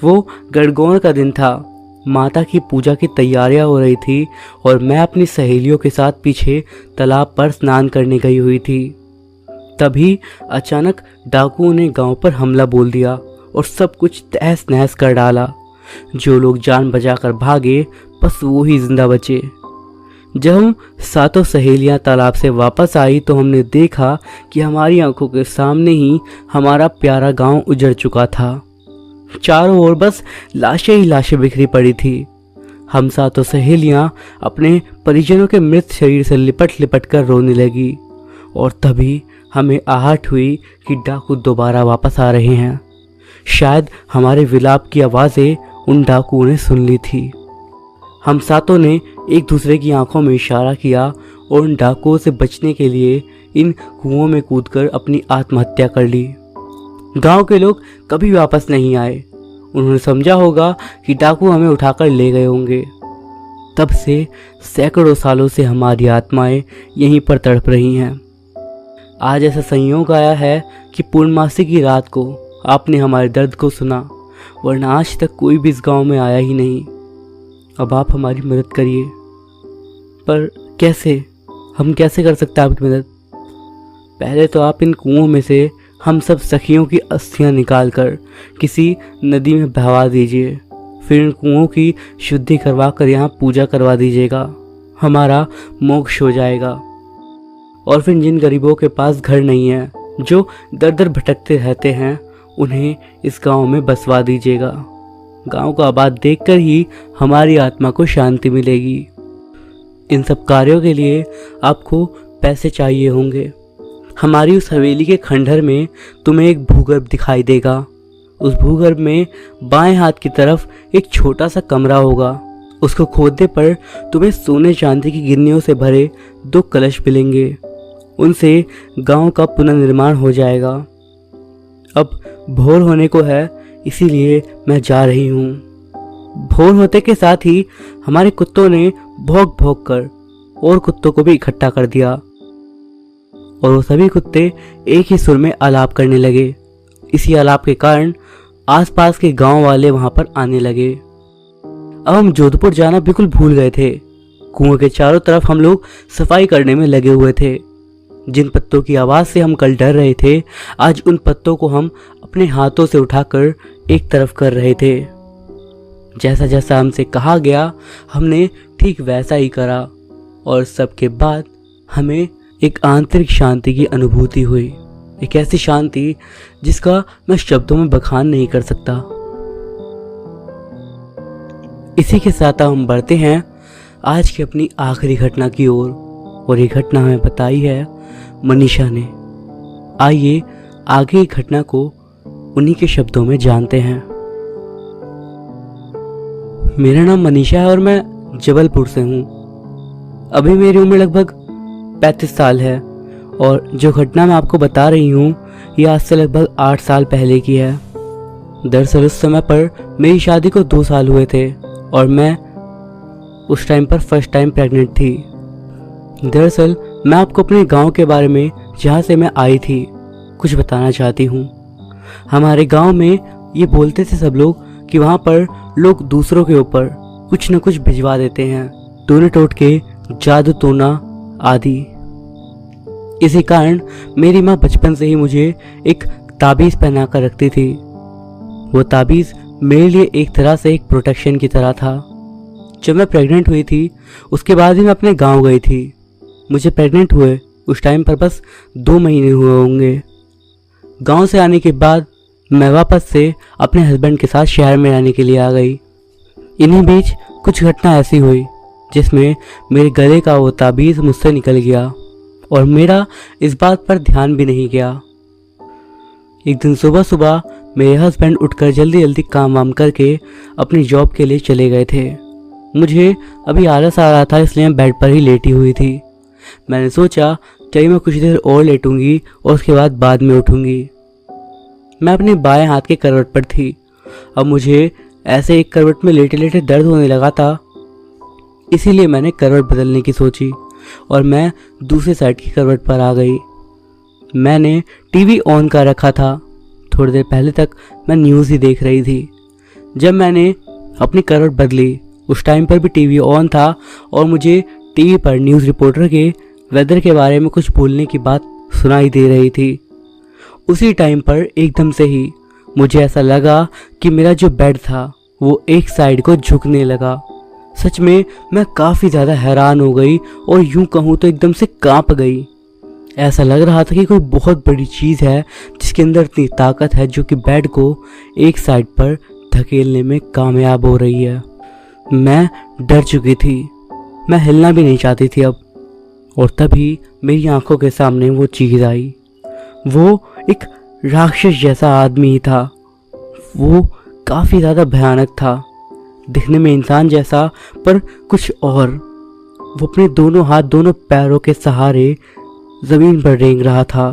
वो गणगौर का दिन था। माता की पूजा की तैयारियां हो रही थी और मैं अपनी सहेलियों के साथ पीछे तालाब पर स्नान करने गई हुई थी। तभी अचानक डाकुओं ने गांव पर हमला बोल दिया और सब कुछ तहस नहस कर डाला। जो लोग जान बचाकर भागे, बस वो ही जिंदा बचे। जब हम 7 सहेलियां तालाब से वापस आई तो हमने देखा कि हमारी आंखों के सामने ही हमारा प्यारा गांव उजड़ चुका था। चारों ओर बस लाशें ही लाशें बिखरी पड़ी थी। हम 7 सहेलियां अपने परिजनों के मृत शरीर से लिपट लिपट कर रोने लगी और तभी हमें आहट हुई कि डाकू दोबारा वापस आ रहे हैं। शायद हमारे विलाप की आवाज़ें उन डाकुओं ने सुन ली थी। हम 7 ने एक दूसरे की आंखों में इशारा किया और उन डाकुओं से बचने के लिए इन कुओं में कूदकर अपनी आत्महत्या कर ली। गांव के लोग कभी वापस नहीं आए। उन्होंने समझा होगा कि डाकू हमें उठाकर ले गए होंगे। तब से सैकड़ों सालों से हमारी आत्माएं यहीं पर तड़प रही हैं। आज ऐसा संयोग आया है कि पूर्णमासी की रात को आपने हमारे दर्द को सुना, वरना आज तक कोई भी इस गांव में आया ही नहीं। अब आप हमारी मदद करिए। पर कैसे? हम कैसे कर सकते हैं आपकी मदद? पहले तो आप इन कुओं में से हम सब सखियों की अस्थियां निकालकर किसी नदी में बहवा दीजिए। फिर इन कुओं की शुद्धि करवा कर यहाँ पूजा करवा दीजिएगा। हमारा मोक्ष हो जाएगा। और फिर जिन गरीबों के पास घर नहीं है, जो दर दर भटकते रहते हैं, उन्हें इस गांव में बसवा दीजिएगा। गांव को आबाद देखकर ही हमारी आत्मा को शांति मिलेगी। इन सब कार्यों के लिए आपको पैसे चाहिए होंगे। हमारी उस हवेली के खंडहर में तुम्हें एक भूगर्भ दिखाई देगा। उस भूगर्भ में बाएं हाथ की तरफ एक छोटा सा कमरा होगा। उसको खोदने पर तुम्हें सोने चांदी की गिन्नियों से भरे 2 कलश मिलेंगे। उनसे गांव का पुनर्निर्माण हो जाएगा। अब भोर होने को है, इसीलिए मैं जा रही हूँ। भोर होते के साथ ही हमारे कुत्तों ने भौंक भौंक कर और कुत्तों को भी इकट्ठा कर दिया और वो सभी कुत्ते एक ही सुर में आलाप करने लगे। इसी आलाप के कारण आसपास के गांव वाले वहां पर आने लगे। अब हम जोधपुर जाना बिल्कुल भूल गए थे। कुओं के चारों तरफ हम लोग सफाई करने में लगे हुए थे। जिन पत्तों की आवाज़ से हम कल डर रहे थे, आज उन पत्तों को हम अपने हाथों से उठाकर एक तरफ कर रहे थे। जैसा जैसा हमसे कहा गया हमने ठीक वैसा ही करा और सबके बाद हमें एक आंतरिक शांति की अनुभूति हुई। एक ऐसी शांति जिसका मैं शब्दों में बखान नहीं कर सकता। इसी के साथ हम बढ़ते हैं आज की अपनी आखिरी घटना की ओर और ये घटना हमें बताई है मनीषा ने। आइए आगे की घटना को उन्हीं के शब्दों में जानते हैं। मेरा नाम मनीषा है और मैं जबलपुर से हूँ। अभी मेरी उम्र लगभग 35 साल है और जो घटना मैं आपको बता रही हूँ ये आज से लगभग 8 साल पहले की है। दरअसल उस समय पर मेरी शादी को 2 साल हुए थे और मैं उस टाइम पर फर्स्ट टाइम प्रेग्नेंट थी। दरअसल मैं आपको अपने गांव के बारे में जहाँ से मैं आई थी कुछ बताना चाहती हूँ। हमारे गांव में ये बोलते थे सब लोग कि वहाँ पर लोग दूसरों के ऊपर कुछ न कुछ भिजवा देते हैं, टोने टोटके, जादू टोना आदि। इसी कारण मेरी माँ बचपन से ही मुझे एक ताबीज़ पहना कर रखती थी। वो ताबीज़ मेरे लिए एक तरह से एक प्रोटेक्शन की तरह था। जब मैं प्रेग्नेंट हुई थी उसके बाद ही मैं अपने गांव गई थी। मुझे प्रेग्नेंट हुए उस टाइम पर बस 2 महीने हुए होंगे। गांव से आने के बाद मैं वापस से अपने हस्बैंड के साथ शहर में रहने के लिए आ गई। इन्हीं बीच कुछ घटना ऐसी हुई जिसमें मेरे गले का वो ताबीज़ मुझसे निकल गया और मेरा इस बात पर ध्यान भी नहीं गया। एक दिन सुबह सुबह मेरे हस्बैंड उठकर जल्दी जल्दी काम वाम करके अपनी जॉब के लिए चले गए थे। मुझे अभी आलस आ रहा था इसलिए मैं बेड पर ही लेटी हुई थी। मैंने सोचा चलिए मैं कुछ देर और लेटूंगी और उसके बाद में उठूंगी। मैं अपने बाएं हाथ के करवट पर थी। अब मुझे ऐसे एक करवट में लेटे लेटे दर्द होने लगा था, इसीलिए मैंने करवट बदलने की सोची और मैं दूसरे साइड की करवट पर आ गई। मैंने टीवी ऑन कर रखा था। थोड़ी देर पहले तक मैं न्यूज़ ही देख रही थी। जब मैंने अपनी करवट बदली उस टाइम पर भी टीवी ऑन था और मुझे टीवी पर न्यूज़ रिपोर्टर के वेदर के बारे में कुछ बोलने की बात सुनाई दे रही थी। उसी टाइम पर एकदम से ही मुझे ऐसा लगा कि मेरा जो बेड था वो एक साइड को झुकने लगा। सच में मैं काफ़ी ज़्यादा हैरान हो गई और यूं कहूँ तो एकदम से कांप गई। ऐसा लग रहा था कि कोई बहुत बड़ी चीज़ है जिसके अंदर इतनी ताकत है जो कि बेड को एक साइड पर धकेलने में कामयाब हो रही है। मैं डर चुकी थी, मैं हिलना भी नहीं चाहती थी अब। और तभी मेरी आंखों के सामने वो चीज़ आई। वो एक राक्षस जैसा आदमी ही था। वो काफ़ी ज़्यादा भयानक था, दिखने में इंसान जैसा पर कुछ और। वो अपने दोनों हाथ दोनों पैरों के सहारे ज़मीन पर रेंग रहा था।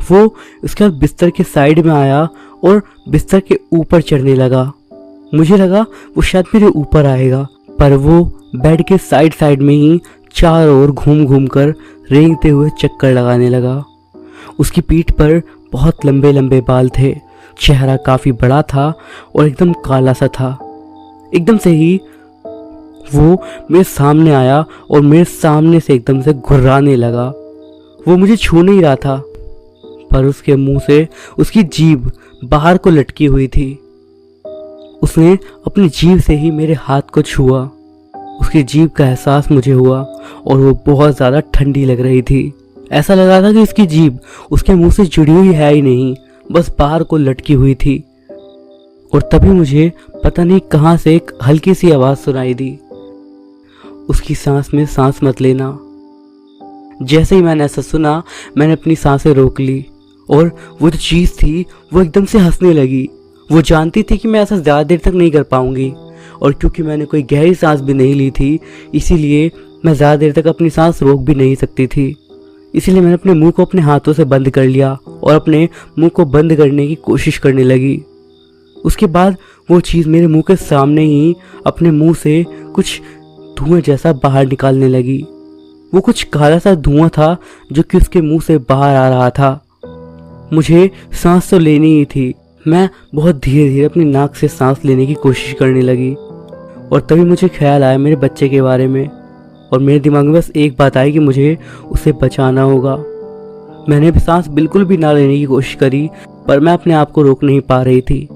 वो उसके बाद बिस्तर के साइड में आया और बिस्तर के ऊपर चढ़ने लगा। मुझे लगा वो शायद मेरे ऊपर आएगा, पर वो बेड के साइड साइड में ही चारों ओर घूम घूम कर रेंगते हुए चक्कर लगाने लगा। उसकी पीठ पर बहुत लंबे लंबे बाल थे, चेहरा काफ़ी बड़ा था और एकदम काला सा था। एकदम से ही वो मेरे सामने आया और मेरे सामने से एकदम से घुर्राने लगा। वो मुझे छू नहीं रहा था, पर उसके मुंह से उसकी जीभ बाहर को लटकी हुई थी। उसने अपनी जीभ से ही मेरे हाथ को छुआ। उसकी जीभ का एहसास मुझे हुआ और वो बहुत ज़्यादा ठंडी लग रही थी। ऐसा लग रहा था कि उसकी जीभ उसके मुंह से जुड़ी हुई है ही नहीं, बस बाहर को लटकी हुई थी। और तभी मुझे पता नहीं कहाँ से एक हल्की सी आवाज़ सुनाई दी, उसकी सांस में सांस मत लेना। जैसे ही मैंने ऐसा सुना मैंने अपनी सांसें रोक ली और वो जो चीज़ थी वो एकदम से हंसने लगी। वो जानती थी कि मैं ऐसा ज़्यादा देर तक नहीं कर पाऊंगी और क्योंकि मैंने कोई गहरी सांस भी नहीं ली थी इसीलिए मैं ज़्यादा देर तक अपनी सांस रोक भी नहीं सकती थी। इसीलिए मैंने अपने मुंह को अपने हाथों से बंद कर लिया और अपने मुंह को बंद करने की कोशिश करने लगी। उसके बाद वो चीज़ मेरे मुंह के सामने ही अपने मुंह से कुछ धुआं जैसा बाहर निकालने लगी। वो कुछ काला सा धुआं था जो कि उसके मुंह से बाहर आ रहा था। मुझे सांस तो लेनी ही थी। मैं बहुत धीरे धीरे अपनी नाक से सांस लेने की कोशिश करने लगी और तभी मुझे ख्याल आया मेरे बच्चे के बारे में और मेरे दिमाग में बस एक बात आई कि मुझे उसे बचाना होगा। मैंने भी सांस बिल्कुल भी ना लेने की कोशिश करी पर मैं अपने आप को रोक नहीं पा रही थी।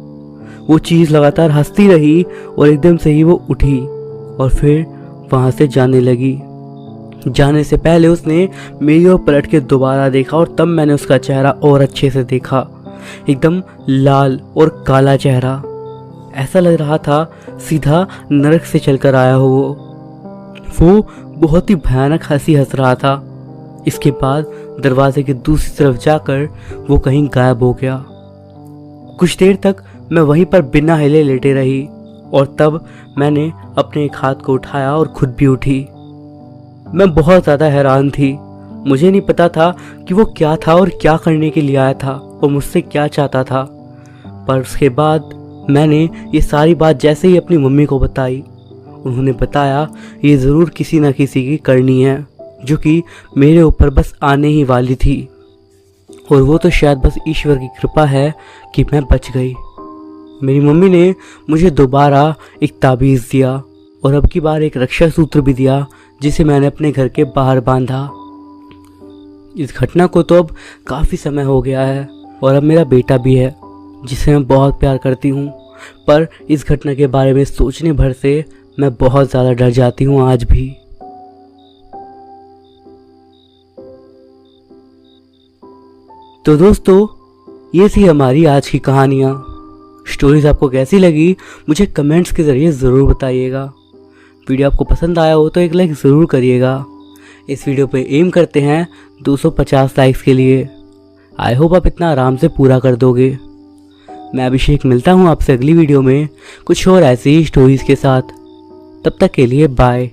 वो चीज़ लगातार हंसती रही और एकदम से ही वो उठी और फिर वहाँ से जाने लगी। जाने से पहले उसने मेरी ओर पलट के दोबारा देखा और तब मैंने उसका चेहरा और अच्छे से देखा। एकदम लाल और काला चेहरा, ऐसा लग रहा था सीधा नरक से चलकर आया हो। वो बहुत ही भयानक हंसी हंस रहा था। इसके बाद दरवाजे की दूसरी तरफ जाकर वो कहीं गायब हो गया। कुछ देर तक मैं वहीं पर बिना हिले लेटे रही और तब मैंने अपने एक हाथ को उठाया और खुद भी उठी। मैं बहुत ज़्यादा हैरान थी। मुझे नहीं पता था कि वो क्या था और क्या करने के लिए आया था और मुझसे क्या चाहता था। पर उसके बाद मैंने ये सारी बात जैसे ही अपनी मम्मी को बताई, उन्होंने बताया ये ज़रूर किसी न किसी की करनी है जो कि मेरे ऊपर बस आने ही वाली थी, और वो तो शायद बस ईश्वर की कृपा है कि मैं बच गई। मेरी मम्मी ने मुझे दोबारा एक ताबीज़ दिया और अब की बार एक रक्षा सूत्र भी दिया जिसे मैंने अपने घर के बाहर बांधा। इस घटना को तो अब काफ़ी समय हो गया है और अब मेरा बेटा भी है जिसे मैं बहुत प्यार करती हूँ, पर इस घटना के बारे में सोचने भर से मैं बहुत ज़्यादा डर जाती हूँ आज भी। तो दोस्तों, ये थी हमारी आज की कहानियाँ। स्टोरीज आपको कैसी लगी मुझे कमेंट्स के ज़रिए ज़रूर बताइएगा। वीडियो आपको पसंद आया हो तो एक लाइक ज़रूर करिएगा। इस वीडियो पे एम करते हैं 250 लाइक्स के लिए। आई होप आप इतना आराम से पूरा कर दोगे। मैं अभिषेक मिलता हूँ आपसे अगली वीडियो में कुछ और ऐसी ही स्टोरीज़ के साथ। तब तक के लिए बाय।